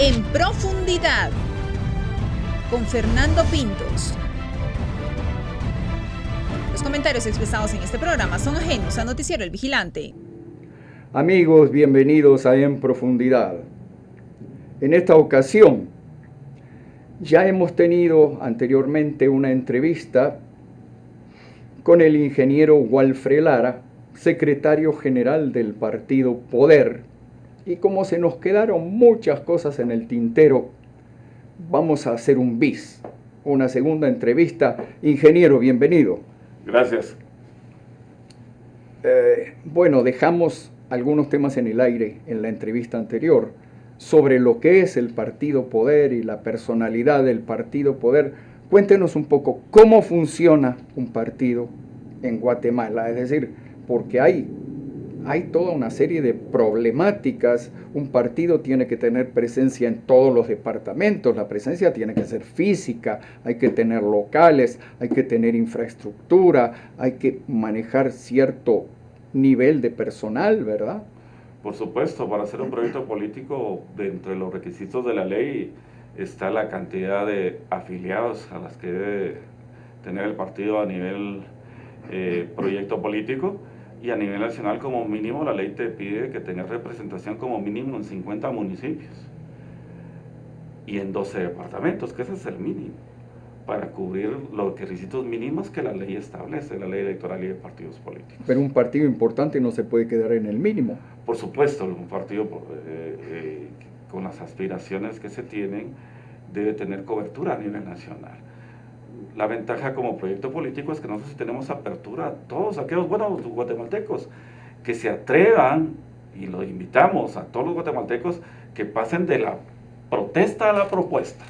En profundidad, con Fernando Pintos. Los comentarios expresados en este programa son ajenos a Noticiero El Vigilante. Amigos, bienvenidos a En Profundidad. En esta ocasión, ya hemos tenido anteriormente una entrevista con el ingeniero Walfre Lara, secretario general del partido Poder, y como se nos quedaron muchas cosas en el tintero, vamos a hacer un bis, una segunda entrevista. Ingeniero, bienvenido. Gracias. Bueno, dejamos algunos temas en el aire en la entrevista anterior sobre lo que es el partido Poder y la personalidad del partido Poder. Cuéntenos un poco cómo funciona un partido en Guatemala, es decir, porque hay toda una serie de problemáticas. Un partido tiene que tener presencia en todos los departamentos, la presencia tiene que ser física, hay que tener locales, hay que tener infraestructura, hay que manejar cierto nivel de personal, ¿verdad? Por supuesto, para hacer un proyecto político, dentro de los requisitos de la ley está la cantidad de afiliados a las que debe tener el partido a nivel proyecto político, y a nivel nacional como mínimo la ley te pide que tengas representación como mínimo en 50 municipios y en 12 departamentos, que ese es el mínimo, para cubrir los requisitos mínimos que la ley establece, la ley electoral y de partidos políticos. Pero un partido importante no se puede quedar en el mínimo. Por supuesto, un partido con las aspiraciones que se tienen debe tener cobertura a nivel nacional. La ventaja como proyecto político es que nosotros tenemos apertura a todos aquellos buenos guatemaltecos que se atrevan, y los invitamos a todos los guatemaltecos que pasen de la protesta a la propuesta,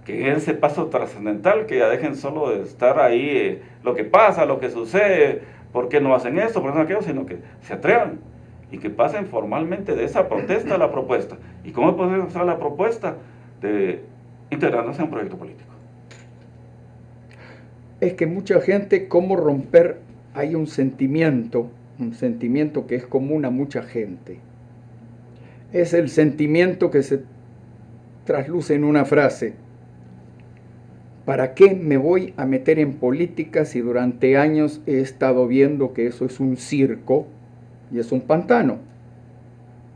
que es ese paso trascendental, que ya dejen solo de estar ahí lo que pasa, lo que sucede, por qué no hacen esto, por qué no aquello, sino que se atrevan y que pasen formalmente de esa protesta a la propuesta. ¿Y cómo podemos hacer la propuesta? De integrarnos en un proyecto político. Es que mucha gente, ¿cómo romper? Hay un sentimiento que es común a mucha gente. Es el sentimiento que se trasluce en una frase: ¿para qué me voy a meter en política si durante años he estado viendo que eso es un circo y es un pantano?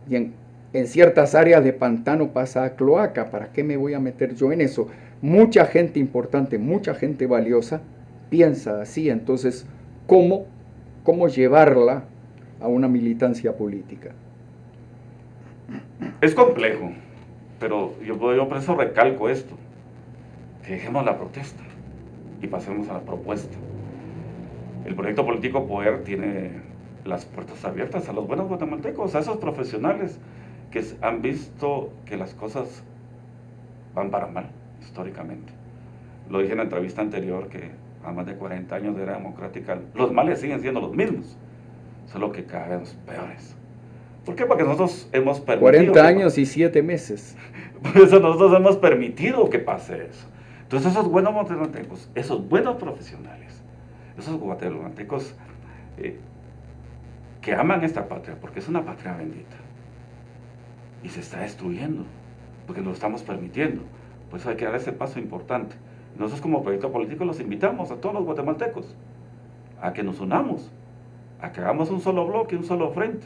Y en ciertas áreas de pantano pasa a cloaca. ¿Para qué me voy a meter yo en eso? Mucha gente importante, mucha gente valiosa piensa así. Entonces, ¿cómo llevarla a una militancia política? Es complejo, pero yo por eso recalco esto: que dejemos la protesta y pasemos a la propuesta. El proyecto político Poder tiene las puertas abiertas a los buenos guatemaltecos, a esos profesionales que han visto que las cosas van para mal históricamente. Lo dije en la entrevista anterior, que a más de 40 años de era democrática, los males siguen siendo los mismos, solo que cada vez peores. ¿Por qué? Porque nosotros hemos permitido... 40 años y 7 meses. Por eso nosotros hemos permitido que pase eso. Entonces esos buenos guatemaltecos, esos buenos profesionales, esos guatemaltecos que aman esta patria, porque es una patria bendita, y se está destruyendo, porque lo estamos permitiendo. Por eso hay que dar ese paso importante. Nosotros como proyecto político los invitamos a todos los guatemaltecos a que nos unamos, a que hagamos un solo bloque, un solo frente,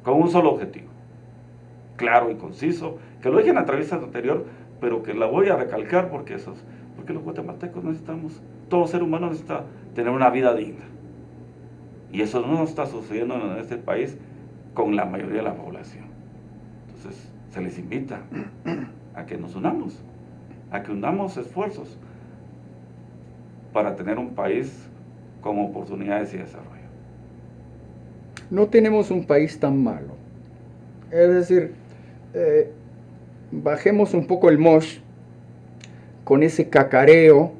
con un solo objetivo, claro y conciso, que lo dije en la entrevista anterior, pero que la voy a recalcar porque los guatemaltecos necesitamos, todo ser humano necesita tener una vida digna. Y eso no está sucediendo en este país con la mayoría de la población. Entonces, se les invita a que nos unamos, a que unamos esfuerzos para tener un país con oportunidades y desarrollo. No tenemos un país tan malo. Es decir, bajemos un poco el mosh con ese cacareo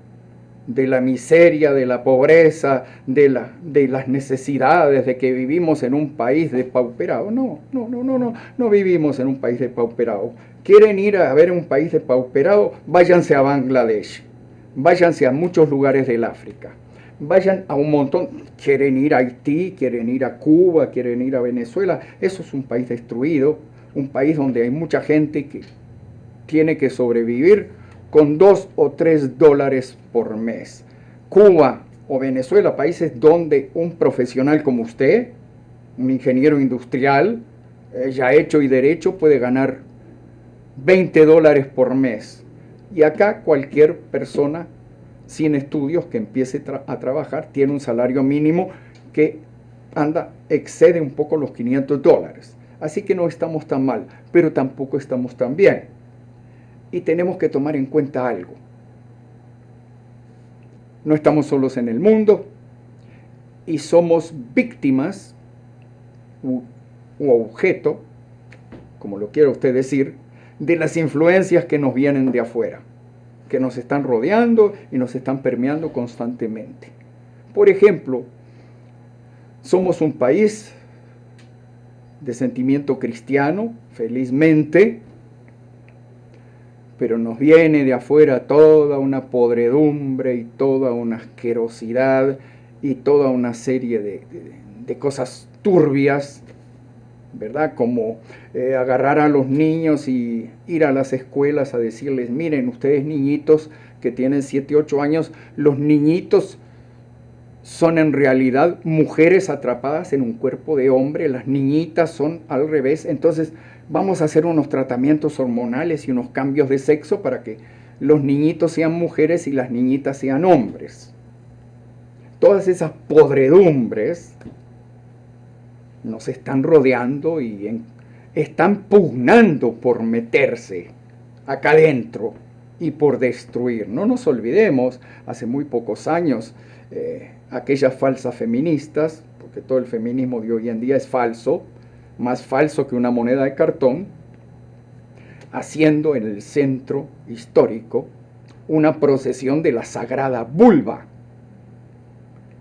de la miseria, de la pobreza, de las necesidades, de que vivimos en un país depauperado. No vivimos en un país depauperado. ¿Quieren ir a ver un país depauperado? Váyanse a Bangladesh, váyanse a muchos lugares del África, vayan a un montón. Quieren ir a Haití, quieren ir a Cuba, quieren ir a Venezuela. Eso es un país destruido, un país donde hay mucha gente tiene que sobrevivir con $2 o $3 por mes. Cuba o Venezuela, países donde un profesional como usted, un ingeniero industrial, ya hecho y derecho, puede ganar $20 por mes. Y acá cualquier persona sin estudios que empiece a trabajar tiene un salario mínimo que excede un poco los $500. Así que no estamos tan mal, pero tampoco estamos tan bien. Y tenemos que tomar en cuenta algo. No estamos solos en el mundo y somos víctimas u objeto, como lo quiera usted decir, de las influencias que nos vienen de afuera, que nos están rodeando y nos están permeando constantemente. Por ejemplo, somos un país de sentimiento cristiano, felizmente, pero nos viene de afuera toda una podredumbre y toda una asquerosidad y toda una serie de cosas turbias, ¿verdad? Como agarrar a los niños y ir a las escuelas a decirles, miren, ustedes niñitos que tienen 7, 8 años, los niñitos son en realidad mujeres atrapadas en un cuerpo de hombre, las niñitas son al revés, entonces vamos a hacer unos tratamientos hormonales y unos cambios de sexo para que los niñitos sean mujeres y las niñitas sean hombres. Todas esas podredumbres nos están rodeando y están pugnando por meterse acá adentro y por destruir. No nos olvidemos, hace muy pocos años, aquellas falsas feministas, porque todo el feminismo de hoy en día es falso, más falso que una moneda de cartón, haciendo en el centro histórico una procesión de la sagrada vulva,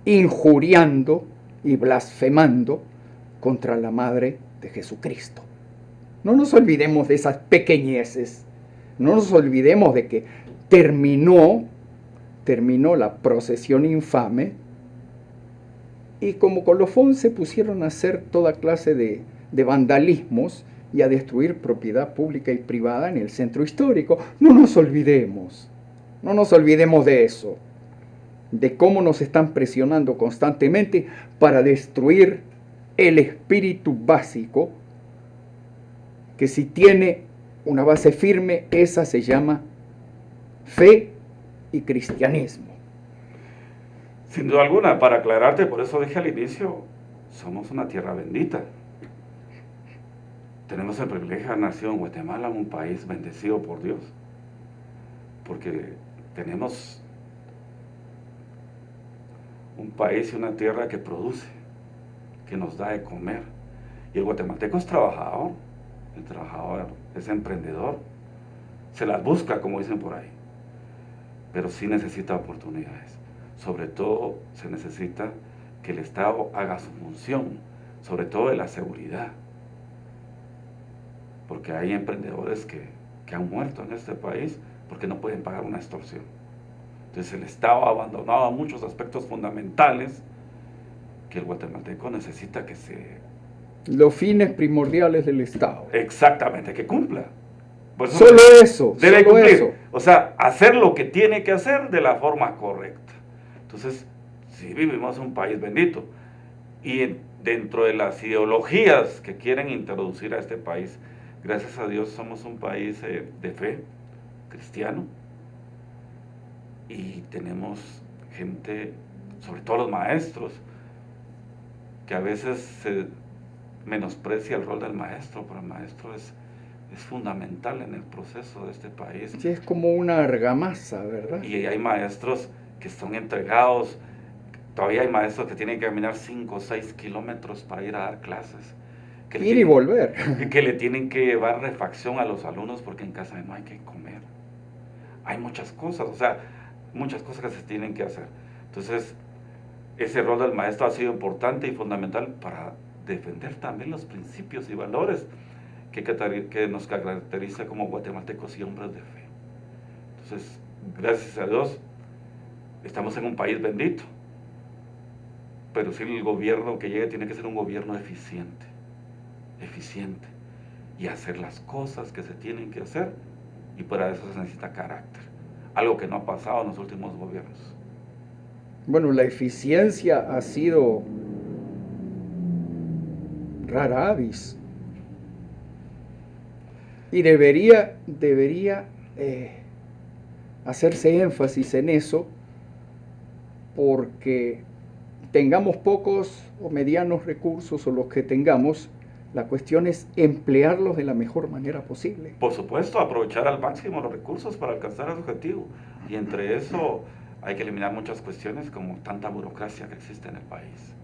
injuriando y blasfemando contra la madre de Jesucristo. No nos olvidemos de esas pequeñeces, no nos olvidemos de que terminó la procesión infame y como colofón se pusieron a hacer toda clase de vandalismos y a destruir propiedad pública y privada en el centro histórico. No nos olvidemos de eso, de cómo nos están presionando constantemente para destruir el espíritu básico, que si tiene una base firme, esa se llama fe y cristianismo. Sin duda alguna, para aclararte, por eso dije al inicio, somos una tierra bendita. Tenemos el privilegio de haber nacido en Guatemala, un país bendecido por Dios, porque tenemos un país y una tierra que produce, que nos da de comer. Y el guatemalteco es trabajador, el trabajador es emprendedor, se las busca, como dicen por ahí, pero sí necesita oportunidades. Sobre todo se necesita que el Estado haga su función, sobre todo de la seguridad, porque hay emprendedores que han muerto en este país porque no pueden pagar una extorsión. Entonces el Estado ha abandonado muchos aspectos fundamentales que el guatemalteco necesita que los fines primordiales del Estado. Exactamente, que cumpla. Pues solo eso, debe solo cumplir. eso. O sea, hacer lo que tiene que hacer de la forma correcta. Entonces, si vivimos en un país bendito y dentro de las ideologías que quieren introducir a este país, gracias a Dios somos un país de fe, cristiano, y tenemos gente, sobre todo los maestros, que a veces se menosprecia el rol del maestro, pero el maestro es fundamental en el proceso de este país. Sí, es como una argamasa, ¿verdad? Y hay maestros que son entregados, todavía hay maestros que tienen que caminar 5 o 6 kilómetros para ir a dar clases. Ir y volver. Que le tienen que llevar refacción a los alumnos porque en casa no hay que comer. Hay muchas cosas, o sea, muchas cosas que se tienen que hacer. Entonces, ese rol del maestro ha sido importante y fundamental para defender también los principios y valores que nos caracteriza como guatemaltecos y hombres de fe. Entonces, gracias a Dios, estamos en un país bendito, pero sí el gobierno que llegue tiene que ser un gobierno eficiente, y hacer las cosas que se tienen que hacer y para eso se necesita carácter, algo que no ha pasado en los últimos gobiernos. Bueno, la eficiencia ha sido rara avis y debería hacerse énfasis en eso, porque tengamos pocos o medianos recursos o los que tengamos, la cuestión es emplearlos de la mejor manera posible. Por supuesto, aprovechar al máximo los recursos para alcanzar el objetivo, y entre eso hay que eliminar muchas cuestiones como tanta burocracia que existe en el país,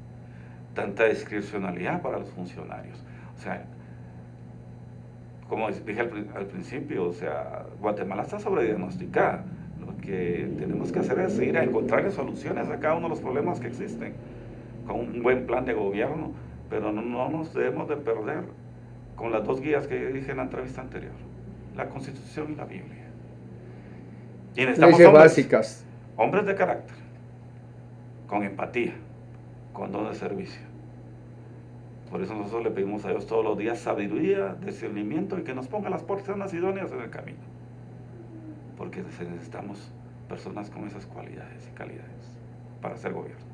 tanta discrecionalidad para los funcionarios. O sea, como dije al principio, o sea, Guatemala está sobrediagnosticada. Lo que tenemos que hacer es ir a encontrarle soluciones a cada uno de los problemas que existen, con un buen plan de gobierno, pero no nos debemos de perder con las dos guías que dije en la entrevista anterior, la Constitución y la Biblia. Y necesitamos leyes básicas. Hombres de carácter, con empatía, con don de servicio. Por eso nosotros le pedimos a Dios todos los días sabiduría, discernimiento y que nos ponga las personas idóneas en el camino. Porque necesitamos personas con esas cualidades y calidades para hacer gobierno.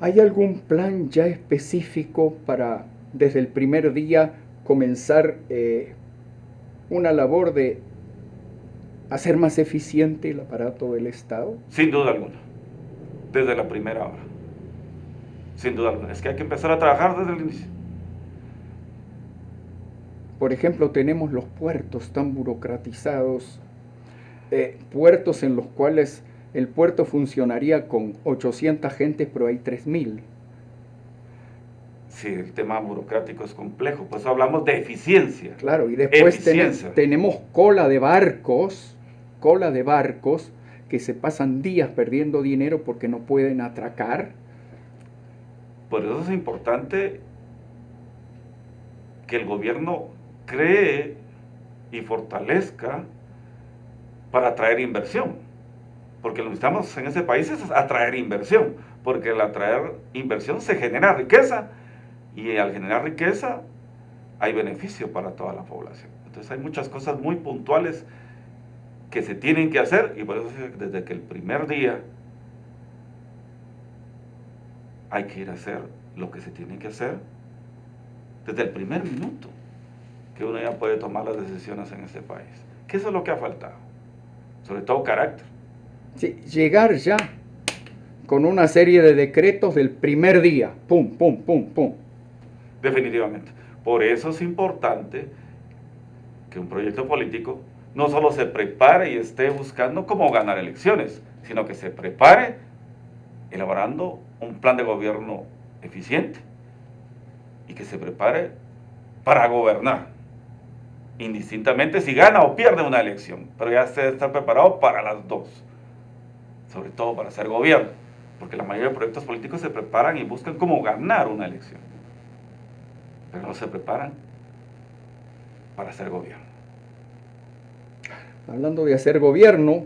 ¿Hay algún plan ya específico para desde el primer día comenzar una labor de hacer más eficiente el aparato del Estado? Sin duda alguna, desde la primera hora. Sin duda alguna, es que hay que empezar a trabajar desde el inicio. Por ejemplo, tenemos los puertos tan burocratizados, puertos en los cuales el puerto funcionaría con 800 gentes, pero hay 3.000. Sí, el tema burocrático es complejo, por eso hablamos de eficiencia. Claro, y después tenemos cola de barcos que se pasan días perdiendo dinero porque no pueden atracar. Por eso es importante que el gobierno cree y fortalezca para atraer inversión, porque lo que necesitamos en ese país es atraer inversión, porque al atraer inversión se genera riqueza, y al generar riqueza hay beneficio para toda la población. Entonces hay muchas cosas muy puntuales que se tienen que hacer, y por eso desde que el primer día hay que ir a hacer lo que se tiene que hacer desde el primer minuto que uno ya puede tomar las decisiones en este país. Que eso es lo que ha faltado, sobre todo carácter. Sí, llegar ya con una serie de decretos del primer día, pum, pum, pum, pum. Definitivamente. Por eso es importante que un proyecto político no solo se prepare y esté buscando cómo ganar elecciones, sino que se prepare elaborando un plan de gobierno eficiente y que se prepare para gobernar, indistintamente si gana o pierde una elección, pero ya se está preparado para las dos, sobre todo para hacer gobierno, porque la mayoría de proyectos políticos se preparan y buscan cómo ganar una elección, pero no se preparan para hacer gobierno. Hablando de hacer gobierno,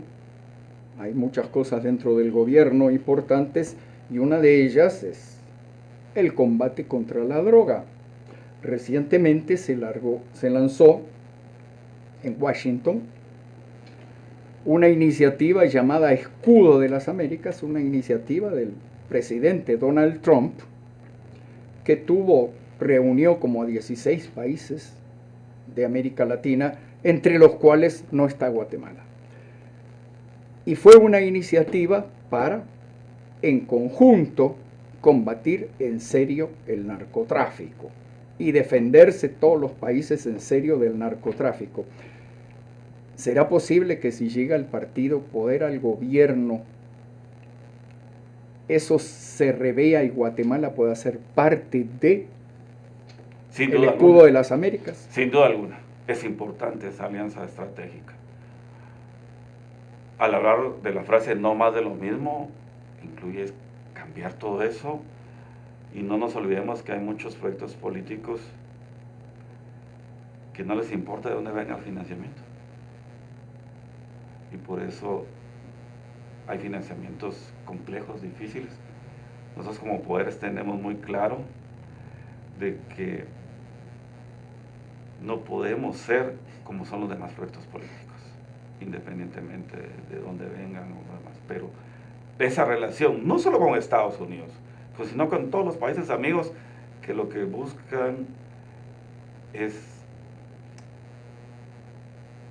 hay muchas cosas dentro del gobierno importantes, y una de ellas es el combate contra la droga. Recientemente se lanzó en Washington una iniciativa llamada Escudo de las Américas, una iniciativa del presidente Donald Trump, que reunió como a 16 países de América Latina, entre los cuales no está Guatemala. Y fue una iniciativa para, en conjunto, combatir en serio el narcotráfico y defenderse todos los países en serio del narcotráfico. ¿Será posible que si llega el partido Poder al gobierno, eso se revea y Guatemala pueda ser parte de el escudo de las Américas? Sin duda alguna, es importante esa alianza estratégica. Al hablar de la frase no más de lo mismo, incluye cambiar todo eso, y no nos olvidemos que hay muchos proyectos políticos que no les importa de dónde venga el financiamiento, y por eso hay financiamientos complejos, difíciles. Nosotros como poderes tenemos muy claro de que no podemos ser como son los demás proyectos políticos, independientemente de dónde vengan o demás. Pero esa relación, no solo con Estados Unidos, pues, sino con todos los países amigos que lo que buscan es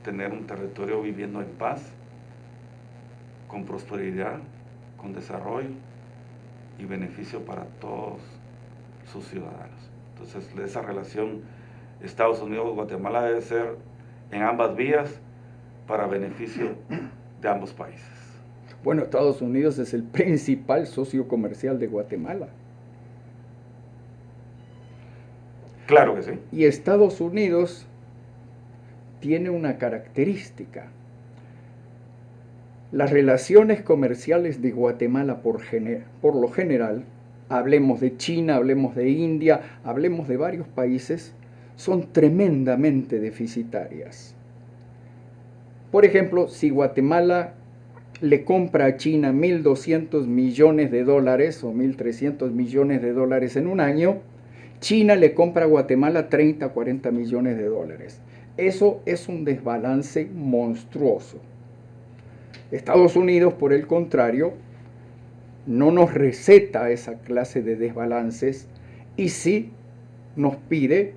tener un territorio viviendo en paz, con prosperidad, con desarrollo y beneficio para todos sus ciudadanos. Entonces, esa relación Estados Unidos-Guatemala debe ser en ambas vías para beneficio de ambos países. Bueno, Estados Unidos es el principal socio comercial de Guatemala. Claro que sí. Y Estados Unidos tiene una característica. Las relaciones comerciales de Guatemala por lo general, hablemos de China, hablemos de India, hablemos de varios países, son tremendamente deficitarias. Por ejemplo, si Guatemala le compra a China 1.200 millones de dólares o 1.300 millones de dólares en un año, China le compra a Guatemala 30, 40 millones de dólares. Eso es un desbalance monstruoso. Estados Unidos, por el contrario, no nos receta esa clase de desbalances y sí nos pide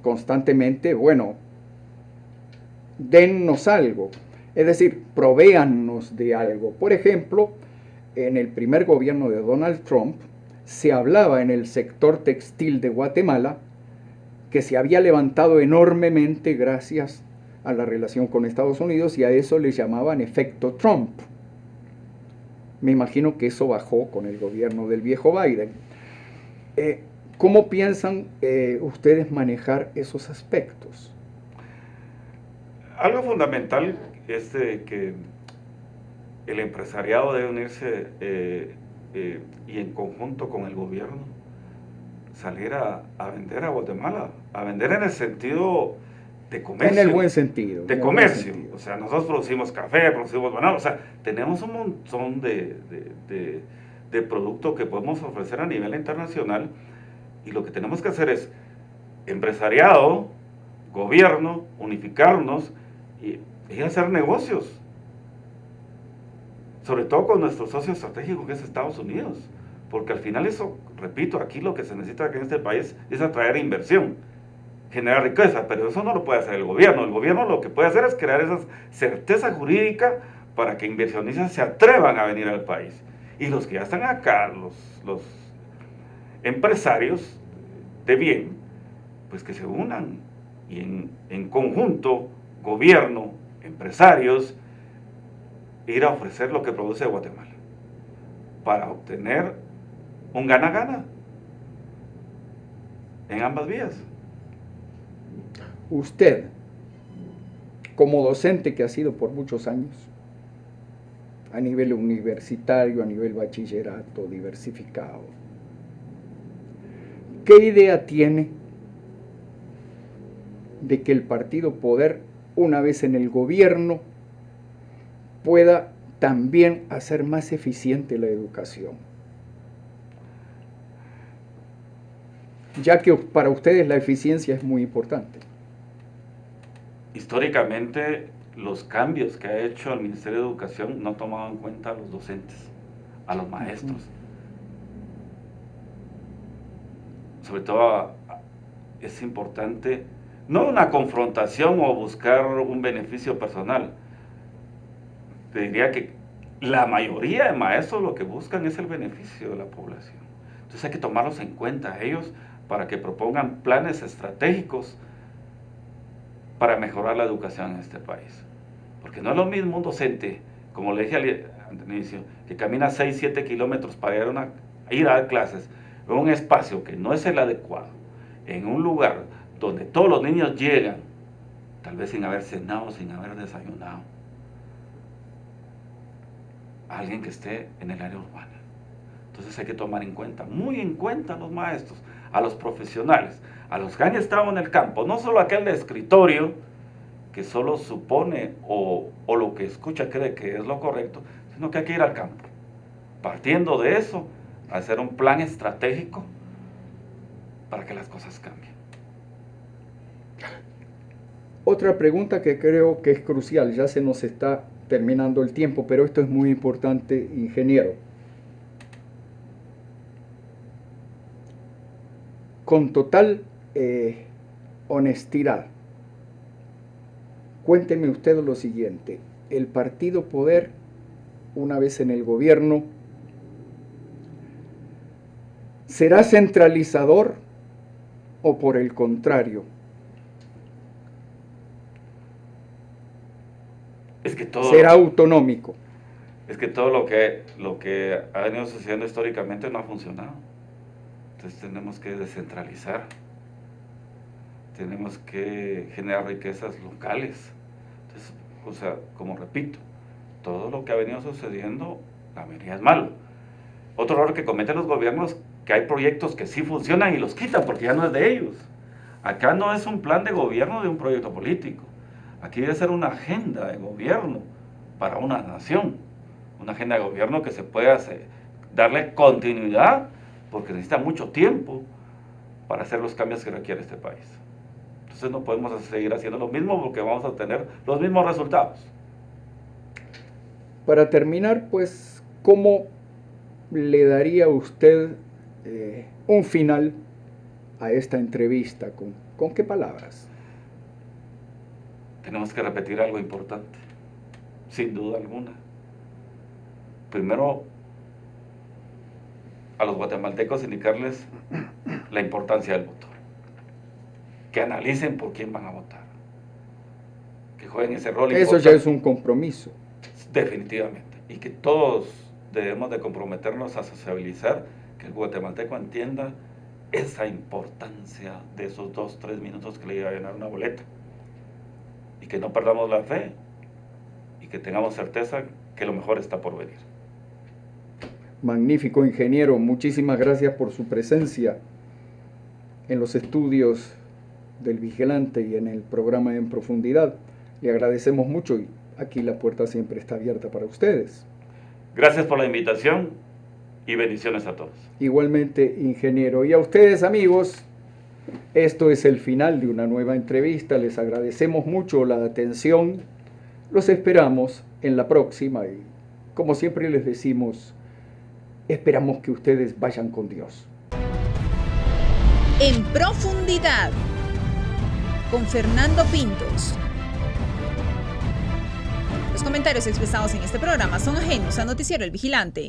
constantemente, bueno, dennos algo, es decir, provéannos de algo. Por ejemplo, en el primer gobierno de Donald Trump, se hablaba en el sector textil de Guatemala que se había levantado enormemente gracias a la relación con Estados Unidos y a eso le llamaban efecto Trump. Me imagino que eso bajó con el gobierno del viejo Biden. ¿Cómo piensan ustedes manejar esos aspectos? Algo fundamental es que el empresariado debe unirse y en conjunto con el gobierno salir a vender a Guatemala, a vender en el sentido de comercio. En el buen sentido. De comercio. O sea, nosotros producimos café, producimos banano, o sea, tenemos un montón de productos que podemos ofrecer a nivel internacional y lo que tenemos que hacer es empresariado, gobierno, unificarnos y hacer negocios. Sobre todo con nuestro socio estratégico que es Estados Unidos. Porque al final eso, repito, aquí lo que se necesita aquí en este país es atraer inversión, generar riqueza, pero eso no lo puede hacer el gobierno. El gobierno lo que puede hacer es crear esa certeza jurídica para que inversionistas se atrevan a venir al país. Y los que ya están acá, los empresarios de bien, pues que se unan y en conjunto, gobierno, empresarios, ir a ofrecer lo que produce Guatemala para obtener un gana-gana en ambas vías. Usted, como docente que ha sido por muchos años, a nivel universitario, a nivel bachillerato, diversificado, ¿qué idea tiene de que el partido Poder, una vez en el gobierno, pueda también hacer más eficiente la educación? Ya que para ustedes la eficiencia es muy importante. Históricamente, los cambios que ha hecho el Ministerio de Educación no han tomado en cuenta a los docentes, a los maestros. Sobre todo es importante, no una confrontación o buscar un beneficio personal. Te diría que la mayoría de maestros lo que buscan es el beneficio de la población. Entonces hay que tomarlos en cuenta a ellos para que propongan planes estratégicos para mejorar la educación en este país. Porque no es lo mismo un docente, como le dije al inicio, que camina 6-7 kilómetros para ir a dar clases en un espacio que no es el adecuado, en un lugar donde todos los niños llegan, tal vez sin haber cenado, sin haber desayunado, a alguien que esté en el área urbana. Entonces hay que tomar en cuenta, muy en cuenta a los maestros, a los profesionales, a los que han estado en el campo, no solo aquel de escritorio que solo supone o lo que escucha cree que es lo correcto, sino que hay que ir al campo. Partiendo de eso, hacer un plan estratégico para que las cosas cambien. Otra pregunta que creo que es crucial, ya se nos está terminando el tiempo, pero esto es muy importante, ingeniero. Con total honestidad, cuénteme usted lo siguiente: el Partido Poder, una vez en el gobierno, ¿será centralizador o por el contrario? Es que todo, ¿será autonómico? es que todo lo que ha venido sucediendo históricamente no ha funcionado. Entonces tenemos que descentralizar, tenemos que generar riquezas locales. Entonces, o sea, como repito, todo lo que ha venido sucediendo, la mayoría es malo. Otro error que cometen los gobiernos, que hay proyectos que sí funcionan y los quitan porque ya no es de ellos. Acá no es un plan de gobierno de un proyecto político. Aquí debe ser una agenda de gobierno para una nación. Una agenda de gobierno que se pueda darle continuidad, porque necesita mucho tiempo para hacer los cambios que requiere este país. Entonces no podemos seguir haciendo lo mismo porque vamos a tener los mismos resultados. Para terminar, pues, ¿cómo le daría usted un final a esta entrevista? ¿Con qué palabras? Tenemos que repetir algo importante, sin duda alguna. Primero, a los guatemaltecos indicarles la importancia del voto. Que analicen por quién van a votar. Que jueguen ese rol importante. Eso ya es un compromiso. Definitivamente. Y que todos debemos de comprometernos a sociabilizar, que el guatemalteco entienda esa importancia de esos 2-3 minutos que le iba a llenar una boleta. Y que no perdamos la fe y que tengamos certeza que lo mejor está por venir. Magnífico, ingeniero. Muchísimas gracias por su presencia en los estudios del Vigilante y en el programa En Profundidad. Le agradecemos mucho y aquí la puerta siempre está abierta para ustedes. Gracias por la invitación y bendiciones a todos. Igualmente, ingeniero. Y a ustedes, amigos, esto es el final de una nueva entrevista. Les agradecemos mucho la atención. Los esperamos en la próxima y, como siempre les decimos, esperamos que ustedes vayan con Dios. En Profundidad, con Fernando Pintos. Los comentarios expresados en este programa son ajenos a Noticiero El Vigilante.